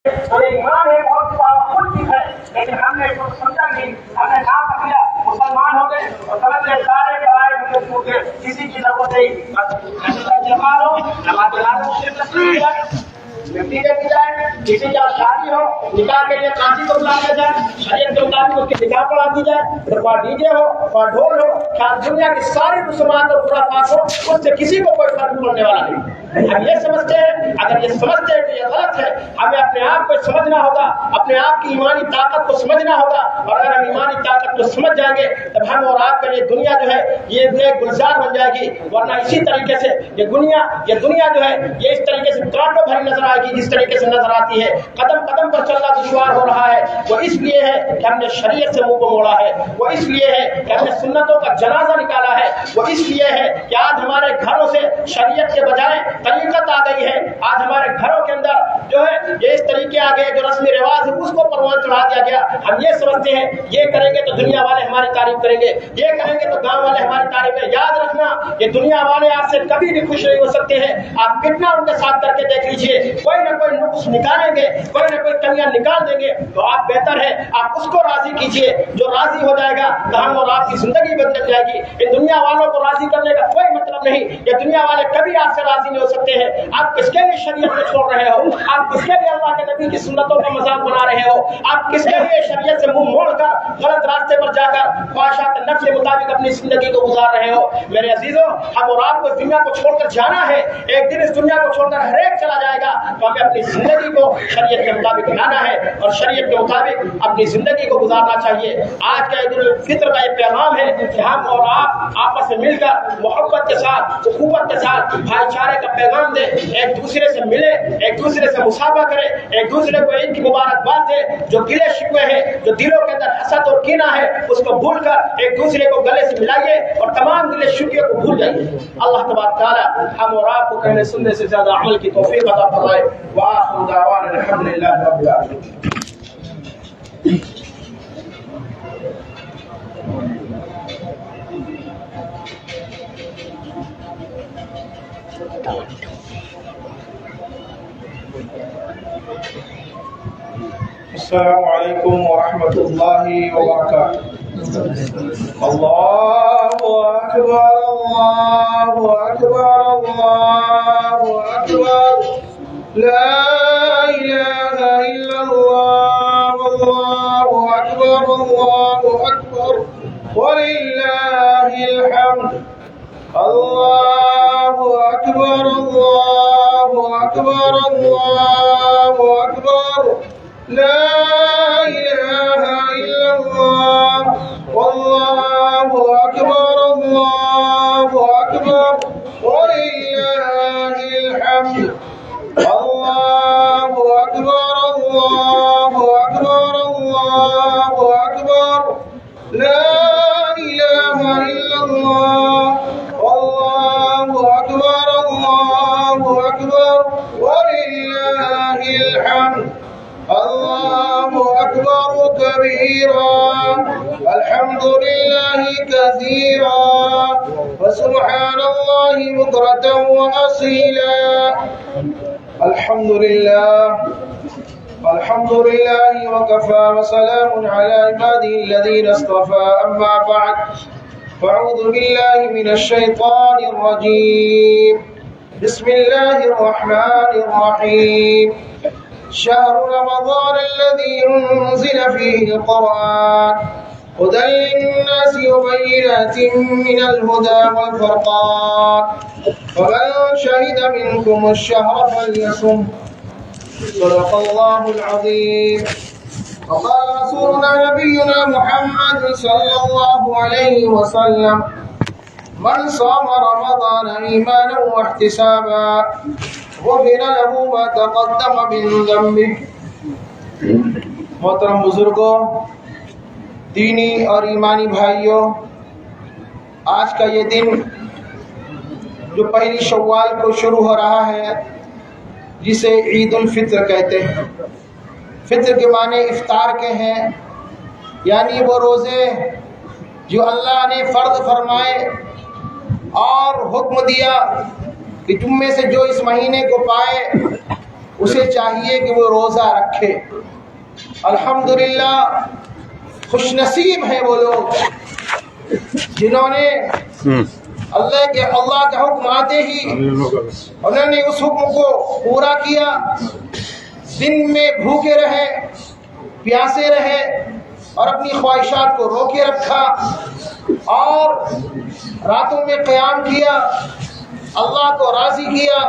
ایمان ہے بہت پاورفل چیز ہے، لیکن ہم نے اس کو سمجھا نہیں، ہم نے نام رکھ لیا، مسلمان ہو گئے اور سمجھ سارے ڈرائے کسی کی ضرورت نہیں، جمال ہو نماز نتیجے کی جائے، کسی کا شادی ہو نکاح کے لیے قاضی کو بلا دیا جائے، شریعت کے مطابق اس کی نکاح پڑھا دی جائے، پھر ڈی جے ہو اور ڈھول ہو، کیا دنیا کی ساری رسومات اور خرافات ہو، اس سے کسی کو کوئی فرق پڑنے والا نہیں۔ ہم یہ سمجھتے ہیں، اگر یہ سمجھتے ہیں کہ یہ غلط ہے، ہمیں اپنے آپ کو سمجھنا ہوگا، اپنے آپ کی ایمانی طاقت کو سمجھنا ہوگا، اور اگر ہم ایمانی طاقت کو سمجھ جائیں گے تب ہم اور آپ کا یہ دنیا جو ہے یہ ایک گلزار بن جائے گی، ورنہ اسی طریقے سے یہ دنیا جو ہے یہ اس طریقے سے کانٹوں بھری نظر آئے گی جس طریقے سے نظر آتی ہے۔ قدم قدم پر چلنا دشوار ہو رہا ہے، وہ اس لیے ہے کہ ہم نے شریعت سے منہ کو موڑا ہے، وہ اس لیے ہے کہ ہم نے سنتوں کا جنازہ نکالا ہے، وہ اس لیے ہے کہ آج ہمارے گھروں سے شریعت کے بجائے طریقت آ گئی ہے، آج ہمارے گھروں کے اندر جو ہے یہ اس طریقے آ گئے، جو رسمی رواج ہے اس کو پروان چڑھا دیا گیا۔ ہم یہ سمجھتے ہیں یہ کریں گے تو دنیا والے ہماری تعریف کریں گے، یہ کریں گے تو گاؤں والے ہماری تعریف کریں گے۔ یاد رکھنا یہ دنیا والے آپ سے کبھی بھی خوش نہیں ہو سکتے ہیں، آپ کتنا ان کے ساتھ کر کے دیکھ لیجئے، کوئی نہ کوئی نقص نکالیں گے، کوئی نہ کوئی کمیاں نکال دیں گے، تو آپ بہتر ہے آپ اس کو راضی کیجئے، جو راضی ہو جائے گا تو ہم اور آپ کی زندگی بدل جائے گی۔ یہ دنیا والوں کو راضی کرنے کا کوئی مطلب نہیں، یہ دنیا والے کبھی آپ سے راضی نہیں ہو سکتے ہیں۔ آپ کس کے لیے شریعت کو چھوڑ رہے ہو؟ آپ کس کے لیے اللہ کے نبی کی سنتوں کا مذاق بنا رہے ہو؟ آپ کس کے لیے شریعت سے منہ موڑ کر غلط راستے پر جا کر خواہشات نفس کے مطابق اپنی زندگی کو گزار رہے ہو؟ میرے عزیزوں، ہم اور آپ کو اس دنیا کو چھوڑ کر جانا ہے، ایک دن اس دنیا کو چھوڑ کر ہر ایک چلا جائے گا، تو ہمیں اپنی زندگی کو شریعت کے مطابق لانا ہے اور شریعت کے مطابق اپنی زندگی کو گزارنا چاہیے۔ آج کا عید الفطر کا یہ پیغام ہے کہ ہم اور آپ آپس میں مل کر محبت کے ساتھ، اخوت کے ساتھ بھائی چارے کا پیغام دیں، ایک دوسرے سے ملے، ایک دوسرے سے مصافحہ کرے، ایک دوسرے کو عید کی مبارکباد دے، جو گلے شکوے ہیں، جو دلوں کے اندر حسد اور کینہ ہے اس کو بھول کر ایک دوسرے کو گلے سے ملائیے اور تمام گلے شکوے کو بھول جائیے۔ اللہ تبارک تعالی ہم اور آپ کو کہنے سننے سے زیادہ عمل کی توفیق عطا فرمائے۔ وآخر دعوانا الحمدللہ رب العالمین۔ السلام علیکم ورحمۃ اللہ وبرکاتہ۔ اللہ اکبر اللہ اکبر اللہ اکبر، لا الہ الا اللہ، اللہ اکبر وللہ الحمد۔ اللہ اکبر اللہ اکبر اللہ اکبر، لا الہ الا اللہ، واللہ اکبر اللہ اکبر وللہ الحمد۔ اللہ اکبر اللہ اکبر اللہ اکبر، لا الہ الا اللہ، واللہ اکبر اللہ اکبر وللہ الحمد۔ اللہ اکبر کبیرا، الحمد للہ کثیرا، وسبحان اللہ بکرۃ واصیلا۔ الحمد للہ وکفى وسلام علی عباده الذین اصطفى، اما بعد فاعوذ باللہ من الشیطان الرجیم، بسم اللہ الرحمن الرحیم۔ شهر رمضان الذي أنزل فيه القرآن هدى للناس وبينات من الهدى والفرقان، فمن شهد منكم الشهر فليصم، صدق الله العظيم۔ وقال رسولنا نبينا محمد صلى الله عليه وسلم: من صام رمضان إيمانا واحتسابا غفر له ما تقدم من ذنبه۔ محترم بزرگوں، دینی اور ایمانی بھائیوں، آج کا یہ دن جو پہلی شوال کو شروع ہو رہا ہے، جسے عید الفطر کہتے ہیں۔ فطر کے معنی افطار کے ہیں، یعنی وہ روزے جو اللہ نے فرض فرمائے اور حکم دیا کہ تم میں سے جو اس مہینے کو پائے اسے چاہیے کہ وہ روزہ رکھے۔ الحمدللہ خوش نصیب ہیں وہ لوگ جنہوں نے اللہ کا حکم آتے ہی انہوں نے اس حکم کو پورا کیا، دن میں بھوکے رہے، پیاسے رہے اور اپنی خواہشات کو روکے رکھا، اور راتوں میں قیام کیا، اللہ کو راضی کیا،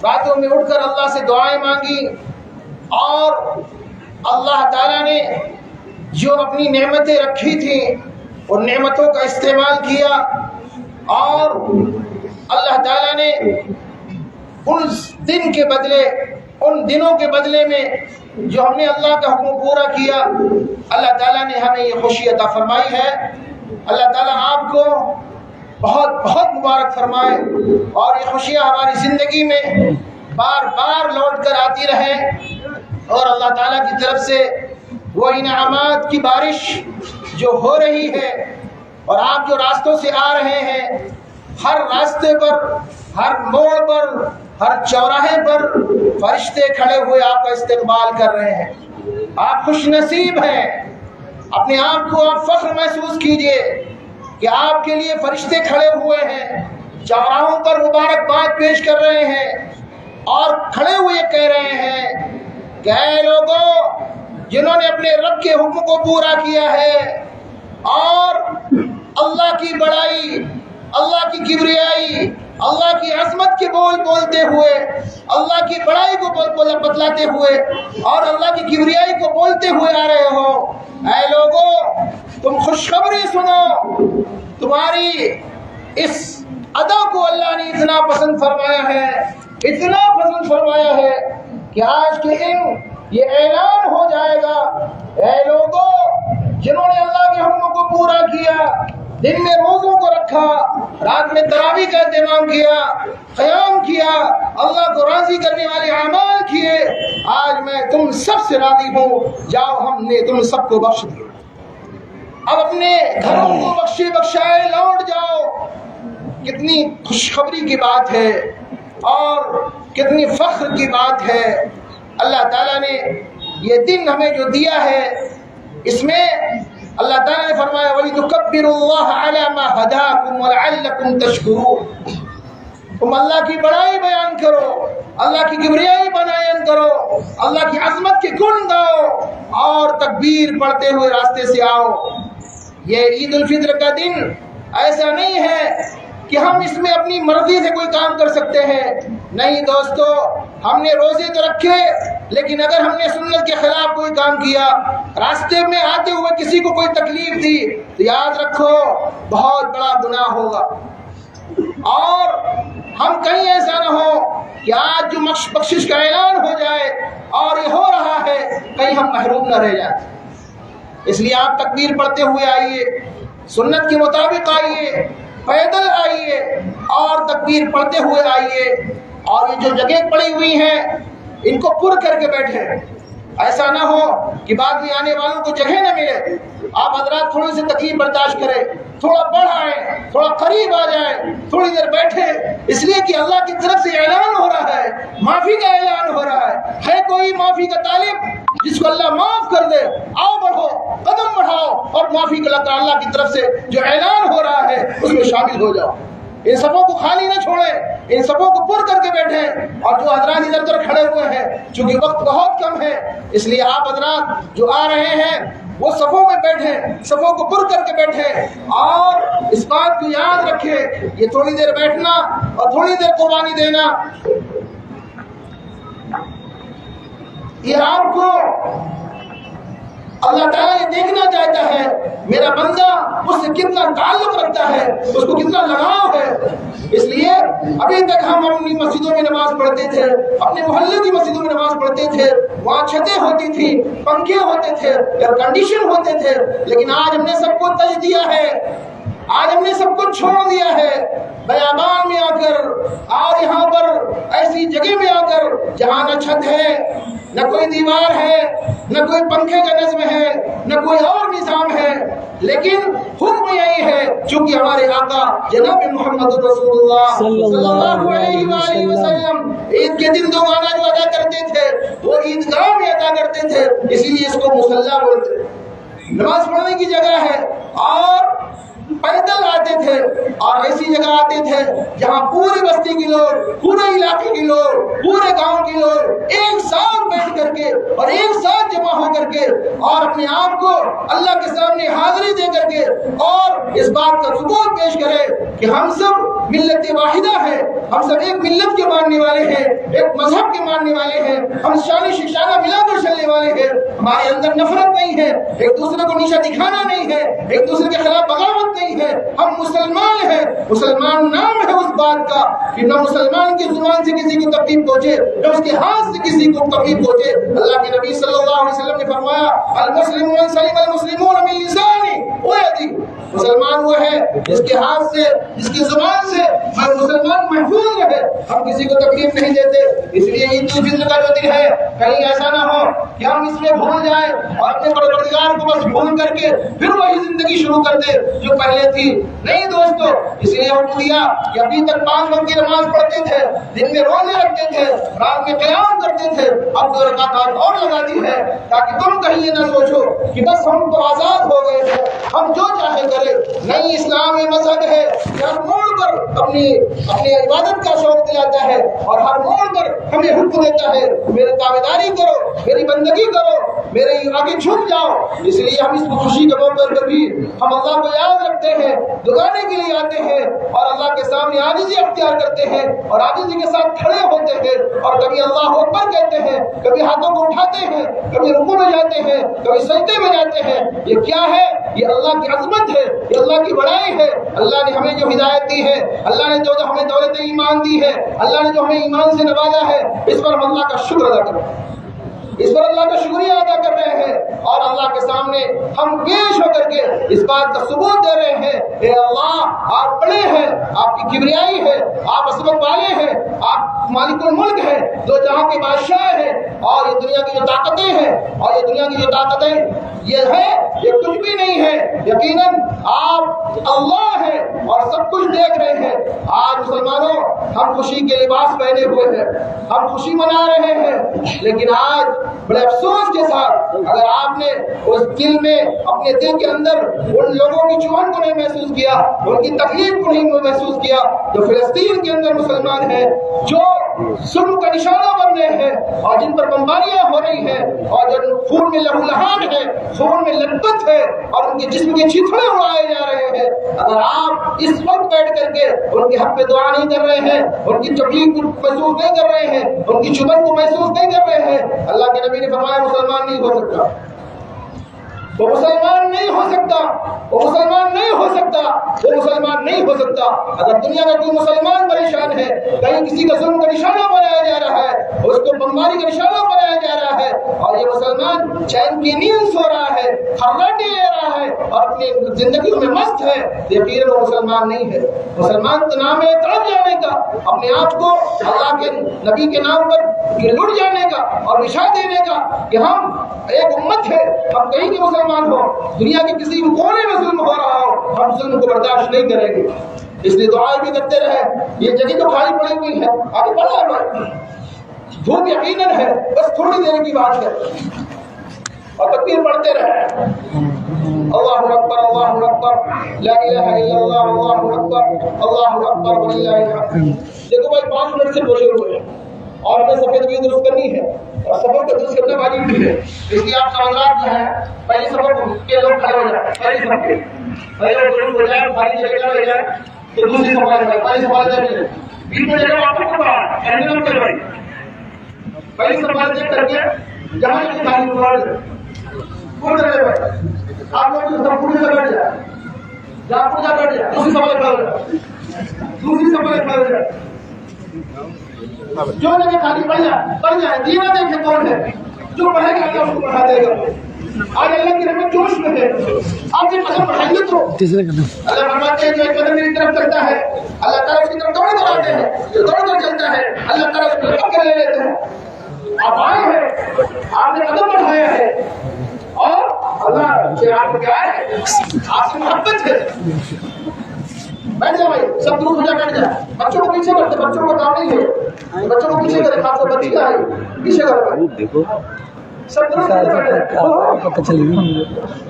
راتوں میں اٹھ کر اللہ سے دعائیں مانگی، اور اللہ تعالیٰ نے جو اپنی نعمتیں رکھی تھیں ان نعمتوں کا استعمال کیا، اور اللہ تعالیٰ نے ان دنوں کے بدلے میں جو ہم نے اللہ کا حکم پورا کیا، اللہ تعالیٰ نے ہمیں یہ خوشی عطا فرمائی ہے۔ اللہ تعالیٰ آپ کو بہت بہت مبارک فرمائے، اور یہ خوشیاں ہماری زندگی میں بار بار لوٹ کر آتی رہیں، اور اللہ تعالیٰ کی طرف سے وہ انعامات کی بارش جو ہو رہی ہے، اور آپ جو راستوں سے آ رہے ہیں، ہر راستے پر، ہر موڑ پر، ہر چوراہے پر فرشتے کھڑے ہوئے آپ کا استقبال کر رہے ہیں۔ آپ خوش نصیب ہیں، اپنے آپ کو آپ فخر محسوس کیجئے کہ آپ کے لیے فرشتے کھڑے ہوئے ہیں، چوراہوں پر مبارکباد پیش کر رہے ہیں، اور کھڑے ہوئے کہہ رہے ہیں کہ اے لوگوں جنہوں نے اپنے رب کے حکم کو پورا کیا ہے، اور اللہ کی بڑائی، اللہ کی کبریائی، اللہ کی عظمت کے بول بولتے ہوئے، اللہ کی بڑائی کو بتلاتے ہوئے اور اللہ کی کبریائی کو بولتے ہوئے آ رہے ہو، اے لوگوں تم خوشخبری سنو، تمہاری اس ادا کو اللہ نے اتنا پسند فرمایا ہے، اتنا پسند فرمایا ہے کہ آج کے دن یہ اعلان ہو جائے گا، اے لوگوں جنہوں نے اللہ کے حکم کو پورا کیا، دن میں روزوں کو رکھا، رات میں تراویح کا اہتمام کیا، قیام کیا، اللہ کو راضی کرنے والے اعمال کیے، آج میں تم سب سے راضی ہوں، جاؤ ہم نے تم سب کو بخش دیا، اب اپنے گھروں کو بخشے بخشائے لوٹ جاؤ۔ کتنی خوشخبری کی بات ہے اور کتنی فخر کی بات ہے۔ اللہ تعالیٰ نے یہ دن ہمیں جو دیا ہے، اس میں اللہ تعالیٰ نے فرمایا وَلِتُكَبِّرُوا اللَّهَ عَلَى مَا هَدَاكُمْ وَلَعَلَّكُمْ تَشْكُرُونَ، تم اللہ کی بڑائی بیان کرو، اللہ کی کبریائی بیان کرو، اللہ کی عظمت کے گن گاؤ، اور تکبیر پڑھتے ہوئے راستے سے آؤ۔ یہ عید الفطر کا دن ایسا نہیں ہے کہ ہم اس میں اپنی مرضی سے کوئی کام کر سکتے ہیں، نہیں دوستو، ہم نے روزے تو رکھے، لیکن اگر ہم نے سنت کے خلاف کوئی کام کیا، راستے میں آتے ہوئے کسی کو کوئی تکلیف دی، تو یاد رکھو بہت بڑا گناہ ہوگا۔ اور ہم کہیں ایسا نہ ہو کہ آج جو بخشش کا اعلان ہو جائے اور یہ ہو رہا ہے، کہیں ہم محروم نہ رہ جائیں۔ اس لیے آپ تکبیر پڑھتے ہوئے آئیے، سنت کے مطابق آئیے، پیدل آئیے اور تکبیر پڑھتے ہوئے آئیے، اور یہ جو جگہ پڑی ہوئی ہیں ان کو پر کر کے بیٹھے، ایسا نہ ہو کہ بعد میں آنے والوں کو جگہ نہ ملے۔ آپ حضرات تھوڑی سی تکلیف برداشت کریں، تھوڑا بڑھ آئیں، تھوڑا قریب آ جائیں، تھوڑی دیر بیٹھے، اس لیے کہ اللہ کی طرف سے اعلان ہو رہا ہے، معافی کا اعلان ہو رہا ہے کوئی معافی کا طالب جس کو اللہ معاف کر دے؟ آؤ بڑھو، قدم بڑھاؤ، اور معافی کا اللہ کی طرف سے جو اعلان ہو رہا ہے اس میں شامل ہو جاؤ۔ ان سبوں کو خالی نہ چھوڑیں، ان سبوں کو پر کر کے بیٹھیں، اور جو حضرات ادھر ادھر کھڑے ہوئے ہیں چونکہ وقت بہت کم ہے، اس لیے آپ حضرات جو آ رہے ہیں وہ صفوں میں بیٹھیں، صفوں کو پر کر کے بیٹھیں، اور اس بات کو یاد رکھیں یہ تھوڑی دیر بیٹھنا اور تھوڑی دیر قربانی دینا، یہ آپ کو اللہ تعالیٰ یہ دیکھنا چاہتا ہے میرا بندہ اس سے کتنا تعلق رکھتا ہے، اس کو کتنا لگاؤ ہے۔ اس لیے ابھی تک ہم اپنی مسجدوں میں نماز پڑھتے تھے، اپنے محلے کی مسجدوں میں نماز پڑھتے تھے، وہاں چھتیں ہوتی تھی، پنکھے ہوتے تھے، ایئر کنڈیشن ہوتے تھے، لیکن آج ہم نے سب کو تج دیا ہے، آج ہم نے سب کو چھوڑ دیا ہے، بیابان میں آ کر اور یہاں پر ایسی جگہ میں آ کر جہاں نہ چھت ہے، نہ کوئی دیوار ہے، نہ کوئی پنکھے کا نظم ہے، نہ کوئی اور نظام ہے، لیکن حکم یہی ہے چونکہ ہمارے آقا جناب محمد رسول اللہ صلی اللہ علیہ وآلہ وسلم عید کے دن دو گانا جو ادا کرتے تھے وہ عیدگاہ میں ادا کرتے تھے، اسی لیے اس کو مصلی بولتے ہیں۔ نماز پڑھنے کی جگہ ہے اور پیدل آتے تھے اور ایسی جگہ آتے تھے جہاں پوری بستی کے لوگ، پورے علاقے کے لوگ، پورے گاؤں کے لوگ ایک ساتھ بیٹھ کر کے اور ایک ساتھ جمع ہو کر کے اور اپنے آپ کو اللہ کے سامنے حاضری دے کر کے اور اس بات کا ثبوت پیش کرے کہ ہم سب ملت واحدہ ہے، ہم سب ایک ملت کے ماننے والے ہیں، ایک مذہب کے ماننے والے ہیں، ہم شان شانہ ملا کر چلنے والے ہیں، ہمارے اندر نفرت نہیں ہے، ایک دوسرے کو نیچا دکھانا نہیں ہے، ایک دوسرے کے خلاف بغاوت نہیں ہے، ہم مسلمان ہیں۔ مسلمان نام ہے اس بات کا کہ نہ مسلمان کی زبان سے کسی کو تکلیف پہنچے، نہ اس کے ہاتھ سے کسی کو تکلیف پہنچے۔ اللہ کے نبی صلی اللہ علیہ وسلم نے فرمایا المسلم من سلم المسلمون من لسانه ويده، مسلمان وہ ہے جس کے ہاتھ سے، جس کی زبان سے مسلمان محفوظ رہے، ہم کسی کو تکلیف نہیں دیتے۔ اس لیے عید الفطر کا جو دن ہے کہیں ایسا نہ ہو کہ ہم اس میں بھول جائیں اور اپنے پروردگار کو بس بھول کر کے پھر وہی زندگی شروع کر دے جو پہلے تھی۔ نہیں دوستو، اس لیے حکم دیا کہ ابھی تک 5 وقت کی نماز پڑھتے تھے، دن میں روزے رکھتے تھے، رات میں قیام کرتے تھے، اب 2 رکعت اور لگا دی ہے تاکہ تم کہیں یہ نہ سوچو کہ بس ہم تو آزاد ہو گئے ہیں، ہم جو چاہے کریں۔ نہیں، اسلام یہ مذہب ہے کہ ہر موڑ پر اپنی عبادت کا شوق دلاتا ہے اور ہر موڑ پر ہمیں حکم دیتا ہے میری تابعداری کرو، میری بندگی کرو، میرے آگے جھک جاؤ۔ اس لیے ہم اس خوشی کے موقع پر بھی ہم اللہ کو یاد رکھتے ہیں، دعانے کے لیے آتے ہیں اور اللہ کے سامنے عاجزی اختیار کرتے ہیں اور عاجزی کے ساتھ کھڑے ہوتے ہیں اور کبھی اللہ اکبر کہتے ہیں، کبھی ہاتھوں کو اٹھاتے ہیں، کبھی رکوع میں جاتے ہیں، کبھی سجدے میں جاتے ہیں۔ یہ کیا ہے؟ یہ اللہ کی عظمت ہے، یہ اللہ کی بڑائی ہے۔ اللہ نے ہمیں جو ہدایت دی ہے، اللہ نے جو ہمیں دولت ایمان دی ہے، اللہ نے جو ہمیں ایمان سے نوازا ہے، اس پر ہم اللہ کا شکر ادا کریں، اس پر اللہ کا شکریہ ادا کر رہے ہیں اور اللہ کے سامنے ہم پیش ہو کر کے اس بات کا ثبوت دے رہے ہیں، اے اللہ آپ بڑے ہیں، آپ کی کبریائی ہے، آپ عظمت والے ہیں، آپ مالک الملک ہیں، جو جہاں کے بادشاہ ہیں، اور یہ دنیا کی جو طاقتیں ہیں اور یہ دنیا کی جو طاقتیں یہ ہے، یہ کچھ بھی نہیں ہے، یقیناً آپ اللہ ہیں اور سب کچھ دیکھ رہے ہیں۔ آج مسلمانوں ہم خوشی کے لباس پہنے ہوئے ہیں، ہم خوشی منا رہے ہیں، لیکن آج بڑے افسوس کے ساتھ اگر آپ نے اس دل میں اپنے دل کے اندر ان لوگوں کی چوہن کو نہیں محسوس کیا، ان کی تکلیف کو نہیں محسوس کیا جو فلسطین کے اندر مسلمان ہیں، جو ظلم کا نشانہ بن رہے ہیں اور جن پر بمباریاں ہو رہی ہیں اور جو خون میں لہو لہان ہے، خون میں لذت ہے اور ان کے جسم کے چیتھڑے اڑائے جا رہے ہیں، اگر آپ اس وقت بیٹھ کر کے ان کے حق پہ دعا نہیں کر رہے ہیں، ان کی تکلیف کو محسوس نہیں کر رہے ہیں، ان کی چبھن کو محسوس نہیں کر رہے ہیں، اللہ کے نبی نے فرمایا مسلمان نہیں ہو سکتا، وہ مسلمان نہیں ہو سکتا، وہ مسلمان نہیں ہو سکتا، وہ مسلمان نہیں ہو سکتا۔ اگر دنیا میں کوئی مسلمان پریشان ہے، کہیں کسی کا ظلم کا نشانہ بنایا جا رہا ہے، اس کو بمباری کا نشانہ بنایا جا رہا ہے اور یہ مسلمان چین کی نیند سو رہا ہے، خراٹے لے رہا ہے اور اپنی زندگیوں میں مست ہے، یقیناً وہ مسلمان نہیں ہے۔ مسلمان تو نام ہے تڑپ جانے کا، اپنے آپ کو اللہ کے نبی کے نام پر لٹ جانے کا اور بچھا دینے کا کہ ہم ایک امت ہے، ہم کہیں کے مسلمان ہو، دنیا کے کسی کونے میں ظلم ہو رہا ہو، ہم ظلم کو برداشت نہیں کریں گے۔ اس لیے دعائیں بھی کرتے رہے، یہ جگہ تو خالی پڑی ہوئی ہے، آگے بڑھا ہے، دھوپ یقیناً ہے، بس تھوڑی دیر کی بات ہے اور تکبیر پڑھتے رہے، اللہ اکبر اللہ اکبر لا الہ الا اللہ اللہ اکبر اللہ اکبر وللہ الحمد۔ دیکھو بھائی 5 منٹ سے پوچھے ہوئے ہیں اور ہمیں سفید بھی درست کرنی ہے اور سفر کو درست کرنا واجب بھی ہے، اس لیے آپ سوالات جو ہیں پہلی سفر کے لوگ کھڑے ہو جائیں، پہلی سفر کے پہلے درست ہو جائے، خالی جگہ نہ رہ جائے تو دوسری سفر ہے، پہلی سفر جائے بیچ میں جگہ واپس سفر اینڈ کر بھائی پہلی سفر چیک کر کے جہاں کی خالی سفر پورے بھائی آپ لوگ سب پوری سے بیٹھ جائے، جہاں پورا بیٹھ جائے، دوسری سفر کھڑے ہو جائے، دوسری سفر کھڑے ہو جائے، جو جگہ خالی پڑ جائے، یہ نہ دیکھے کون ہے، جو پڑھے گا اللہ اس کو پڑھا دے گا۔ آج اللہ کی رحمت جوش میں ہے، آپ یہ قدم بڑھائیے تو اللہ فرماتے ہیں جو ایک قدم میری طرف چلتا ہے اللہ تعالیٰ اس کی طرف دوڑ کر آتے ہیں، جو دوڑ کر چلتا ہے اللہ تعالیٰ اس کو پکڑ لے لیتے ہیں۔ آپ آئے ہیں، آپ نے قدم بڑھایا ہے اور اللہ سے آپ کو کیا ہے آپ سے محبت ہے. بیٹھ جائے بھائی, سب درست ہو جائے, بیٹھ جائے. بچوں کو پیچھے کرتے, بچوں کو کام نہیں ہے, بچوں کو پیچھے کرے, خاص طور بچی آئی پیچھے کرو بھائی. دیکھو سب درست ہو جائے, پتہ چل گئی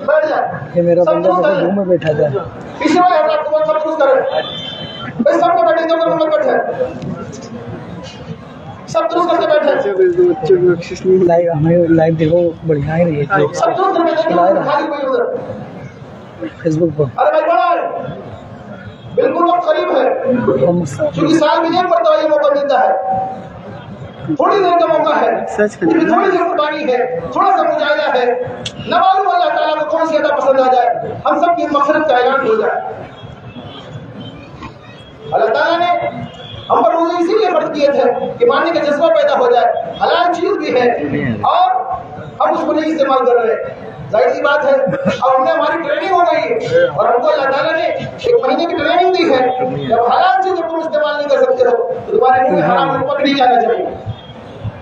بیٹھ جائے. کہ میرا سب بندہ درست جیسے ہے, روم میں بیٹھا تھا. پیچھے بھائی ہٹا, تم سب درست کرے بھائی. سب کو بیٹھے, سب کو بیٹھے, سب درست کر کے بیٹھے. لائیو ہمیں لائیو دیکھو بڑھیا ہی رہی ہے سب درست کر کے بیٹھے, خالی کوئی ادھر. فیس بک پر. ارے بھائی بڑا ہے, بالکل وقت قریب ہے, کیونکہ سال میں ایک مرتبہ یہ موقع ملتا ہے. تھوڑی دیر کا موقع ہے, تھوڑی سی قربانی ہے, تھوڑا سا مجاہدہ ہے. نہ معلوم اللہ تعالیٰ کو کون سی عطا پسند آ جائے, ہم سب کی مغفرت کا اعلان ہو جائے. اللہ تعالیٰ نے ہم پر روزے اسی لیے فرض کیے تھے کہ ماننے کا جذبہ پیدا ہو جائے. حلال چیز بھی ہے اور ہم اس کو نہیں استعمال کر رہے. ظاہر سی بات ہے, اب ہمیں ہماری ٹریننگ ہو گئی ہے اور ہم کو اللہ تعالیٰ نے 1 مہینے کی ٹریننگ دی ہے. جب حلال چیز تم استعمال نہیں کر سکتے ہو تو تمہارے منہ میں حرام لقمہ نہیں جانا چاہیے,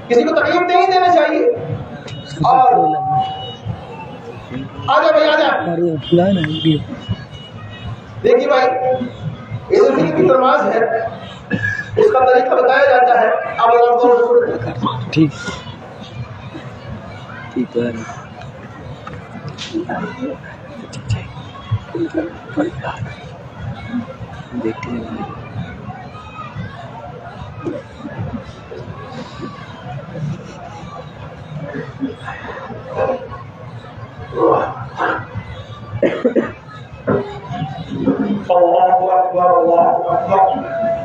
کسی کو تکلیف نہیں دینا چاہیے. اور آجا بھائی آجا, دیکھیے بھائی عید الفطر کی نماز ہے, اس کا طریقہ بتایا جاتا ہے. اب اللہ کو ٹھیک ٹھیک ہے. دیکھتے ہیں الله أكبر الله أكبر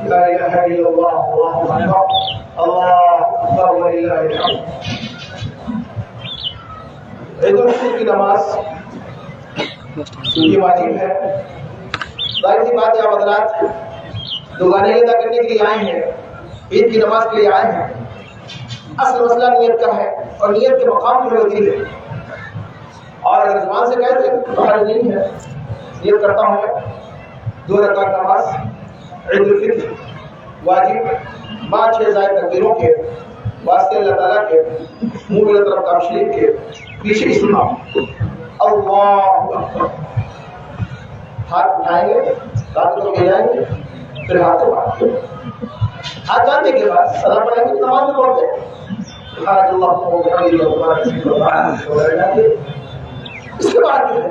لا إله إلا الله الله أكبر الله أكبر ولله الحمد. عید الفطر کی نماز یہ واجب ہے. ظاہر سی بات ہے, آپ حضرات دو گانے ادا کرنے کے لیے آئے ہیں, عید کی نماز کے لیے آئے ہیں. اصل مسئلہ نیت کا ہے اور نیت کے مقام جو ہوتی ہے, اور اگر زبان سے کہتے ہیں تو حرج نہیں ہے. نیت کرتا ہوں میں 2 رکعت نماز عید الفطر واجب 5-6 زائد تکبیروں کے واسطے اللہ تعالیٰ کے منہ میرے طرف کعبہ شریف کے پیچھے استعمال. اللہ اکبر. ہاتھ اٹھائیں گے, ہاتھ کو ملائیں گے, پھر ہاتھ کو باندھ گے. ہاتھ باندھنے کے بعد سلام پڑھیں گے, نماز میں پڑھتے ہیں سبحان اللہ وبحمدہ. اس کے بعد جو ہے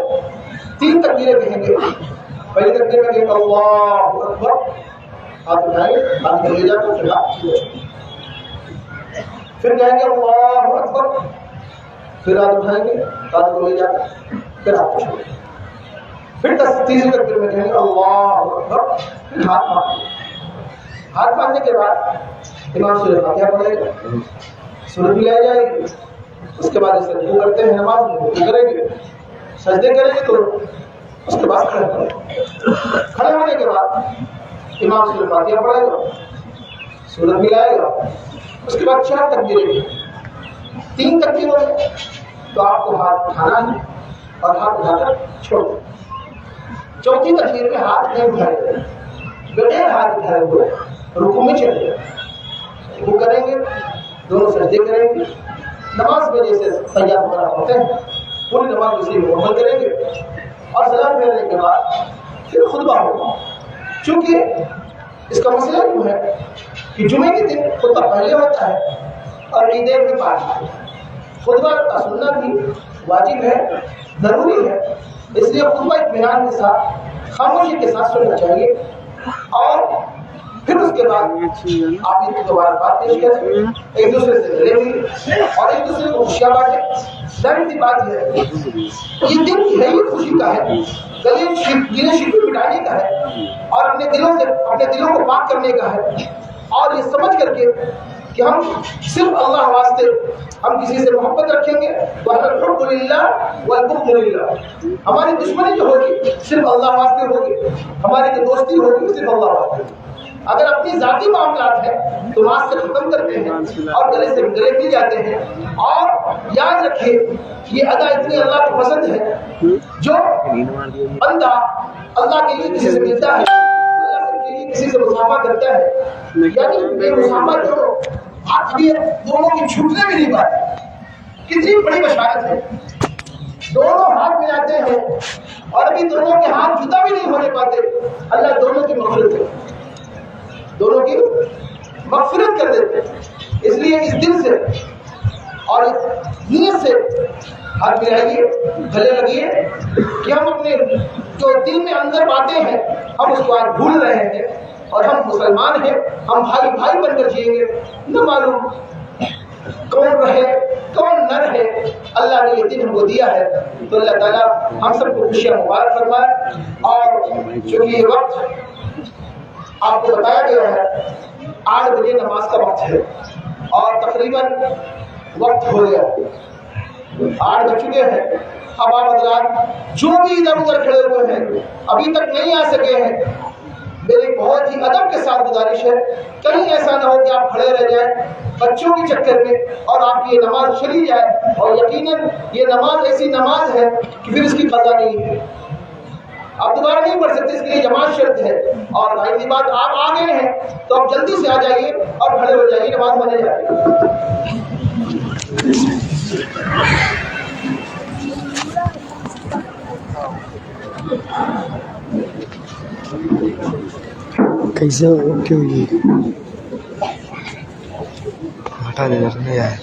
3 تکبیریں کہیں گے. پہلی تکبیر میں کہیں گے اللہ اکبر, ہاتھ اٹھائیں گے, ہاتھ کو لے جاتے پھر ہاتھ چھوڑیں گے. پھر کہیں گے اللہ اکبر, پھر ہاتھ اٹھائیں گے, ہاتھ کو لے جاتے پھر ہاتھ چھوڑیں گے. پھر تیسری تکبیر میں کہیں گے اللہ اکبر, پھر ہاتھ باندھیں گے. ہاتھ باندھنے کے بعد امام سورۃ فاتحہ پڑھے گا, سورت بھی لائی جائے گی. اس کے بعد اس سے رکوع کرتے ہیں, نماز میں رکوع کریں گے, سجدے کریں گے, تو اس کے بعد کھڑے ہوں گے. کھڑے ہونے کے بعد امام سورۃ فاتحہ پڑھے گا, سورت بھی لائے گا. اس کے بعد 4 تکبیریں, 3 تکبیروں میں تو آپ کو ہاتھ اٹھانا ہے اور ہاتھ اٹھا کر چھوڑ دیں. چوتھی تکبیر میں ہاتھ نہیں اٹھائے گا, بغیر ہاتھ اٹھائے ہوئے رکوع میں چلے جائیں. رکوع کریں گے, دونوں سجدے کریں گے. نماز میں جیسے تیار وغیرہ ہوتے ہیں پوری نماز اسی میں مکمل کریں گے, اور سلام پھیرنے کے بعد پھر خطبہ ہوگا. چونکہ اس کا مسئلہ یوں ہے کہ جمعے کے دن خطبہ پہلے ہوتا ہے اور عیدین میں بعد. خطبہ کا سننا بھی واجب ہے, ضروری ہے, اس لیے خطبہ اطمینان کے ساتھ خاموشی کے ساتھ سننا چاہیے. اور پھر اس کے بعد آپ ان کو دوبارہ بات پیش کریں, ایک دوسرے سے ملیں گے اور ایک دوسرے کو خوشیاں بانٹیں. ظاہر سی بات ہے یہ دن ہے ہی خوشی کا ہے, گلے شکوے مٹانے کا ہے اور اپنے دلوں کو پاک کرنے کا ہے. اور یہ سمجھ کر کے کہ ہم صرف اللہ واسطے ہم کسی سے محبت رکھیں گے, وَالْحُبُّ لِلَّهِ وَالْبُغْضُ لِلَّهِ. ہماری دشمنی جو ہوگی صرف اللہ واسطے ہوگی, ہماری جو دوستی ہوگی صرف اللہ واسطے. اگر اپنی ذاتی معاملات ہیں تو وہاں سے ختم کرتے ہیں اور گلے سے گلے مل جاتے ہیں. اور یاد رکھیے یہ ادا اتنی اللہ کو پسند ہے جو بندہ اللہ کے لیے کسی سے ملتا ہے, اللہ کے لیے کسی سے مصافحہ کرتا ہے. یعنی یہ مصافحہ جو آپ دونوں کی چھوٹنے بھی نہیں پاتے, کتنی بڑی بشارت ہے. دونوں ہاتھ ملاتے ہیں اور ابھی دونوں کے ہاتھ جدا بھی نہیں ہونے پاتے، اللہ دونوں کی مغفرت کرے، دونوں کی مغفرت کر دیتے ہیں۔ اس لیے اس دل سے اور نیت سے ہاتھ ملائیے، گلے لگیے کہ ہم اپنے جو دل میں اندر باتیں ہیں ہم اس کو آج بھول رہے ہیں اور ہم مسلمان ہیں، ہم بھائی بھائی بن کر جئیں گے، نہ معلوم کون رہے کون نہ رہے، اللہ نے یہ دن ہم کو دیا ہے، تو اللہ تعالیٰ ہم سب کو خوشیاں مبارک فرمائے۔ اور چونکہ یہ وقت آپ کو بتایا گیا ہے 8 بجے نماز کا وقت ہے اور تقریباً وقت ہو گیا، 8 بج چکے ہیں۔ اب آپ حضرات جو بھی ادھر ادھر کھڑے ہوئے ہیں ابھی تک نہیں آ سکے ہیں، میری بہت ہی ادب کے ساتھ گزارش ہے، کہیں ایسا نہ ہو کہ آپ کھڑے رہ جائیں بچوں کے چکر میں اور آپ کی یہ نماز چلی جائے، اور یقیناً یہ نماز ایسی نماز ہے کہ پھر اس کی قضا نہیں ہے، آپ دوبارہ نہیں پڑھ سکتے، اس کے لیے جماعت شرط ہے۔ اور آئندہ بات آپ آ گئے ہیں تو آپ جلدی سے آ جائیے اور کھڑے ہو جائیے، نماز پڑھنے جائیے۔ کیسے اوکے ہوئی ہٹا دے نہیں آئے